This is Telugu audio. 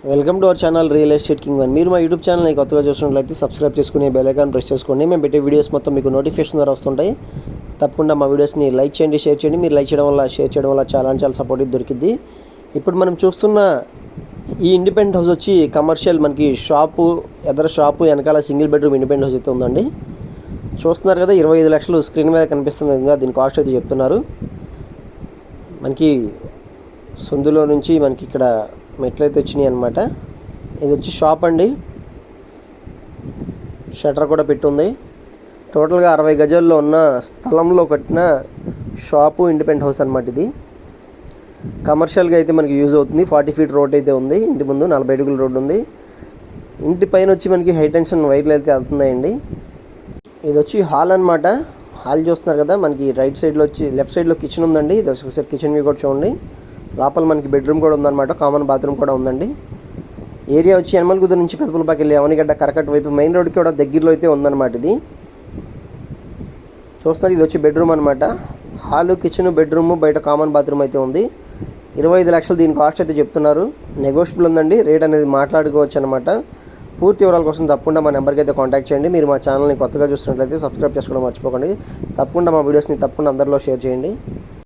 Welcome to our channel real estate king one. మీరు మా యూట్యూబ్ ఛానల్ని కొత్తగా చూస్తున్నట్లయితే సబ్స్క్రైబ్ చేసుకుని బెల్ ఐకాన్ ప్రెస్ చేసుకోండి. మేము పెట్టే వీడియోస్ మొత్తం మీకు నోటిఫికేషన్ ద్వారా వస్తుంటాయి. తప్పకుండా మా వీడియోస్ని లైక్ చేయండి, షేర్ చేయండి. మీరు లైక్ చేయడం వల్ల, షేర్ చేయడం వల్ల చాలా సపోర్ట్ దొరికింది. ఇప్పుడు మనం చూస్తున్న ఈ ఇండిపెండెంట్ హౌస్ వచ్చి కమర్షియల్, మనకి షాపు ఎదర షాపు వెనకాల సింగిల్ బెడ్రూమ్ ఇండిపెండెంట్ హౌస్ అయితే ఉందండి. చూస్తున్నారు కదా, 25 లక్షలు స్క్రీన్ మీద కనిపిస్తున్న విధంగా దీని కాస్ట్ అయితే చెప్తున్నారు. మనకి సందులో నుంచి మనకి ఇక్కడ మెట్లయితే వచ్చినాయి అనమాట. ఇది వచ్చి షాప్ అండి, షట్టర్ కూడా పెట్టుంది. టోటల్గా 60 గజాల్లో ఉన్న స్థలంలో కట్టిన షాపు ఇండిపెండెంట్ హౌస్ అనమాట. ఇది కమర్షియల్గా అయితే మనకి యూజ్ అవుతుంది. 40 ఫీట్ రోడ్ అయితే ఉంది. ఇంటి ముందు 40 అడుగుల రోడ్డు ఉంది. ఇంటి పైన వచ్చి మనకి హై టెన్షన్ వైర్లు అయితే వెళ్తున్నాయండి. ఇది వచ్చి హాల్ అనమాట. హాల్ చూస్తున్నారు కదా, మనకి రైట్ సైడ్లో వచ్చి లెఫ్ట్ సైడ్లో కిచెన్ ఉందండి. ఇది ఒకసారి కిచెన్ వ్యూ కూడా చూడండి. లోపల మనకి బెడ్రూమ్ కూడా ఉందన్నమాట, కామన్ బాత్రూమ్ కూడా ఉందండి. ఏరియా వచ్చి యనమలగుంద నుంచి పెదపులపాకి వెళ్ళి అవనిగడ్డ కరకట్ట వైపు మెయిన్ రోడ్కి కూడా దగ్గరలో అయితే ఉందన్నమాట. ఇది చూస్తున్నారు, ఇది వచ్చి బెడ్రూమ్ అనమాట. హాలు, కిచెన్, బెడ్రూమ్, బయట కామన్ బాత్రూమ్ అయితే ఉంది. 25 లక్షలు దీని కాస్ట్ అయితే చెప్తున్నారు. నెగోషియబుల్ ఉందండి, రేట్ అనేది మాట్లాడుకోవచ్చు అనమాట. పూర్తి వివరాల కోసం తప్పకుండా మా నెంబర్కి అయితే కాంటాక్ట్ చేయండి. మీరు మా ఛానల్ని కొత్తగా చూస్తున్నట్లయితే సబ్స్క్రైబ్ చేసుకోవడం మర్చిపోకండి. తప్పకుండా మా వీడియోస్ని తప్పకుండా అందరిలో షేర్ చేయండి.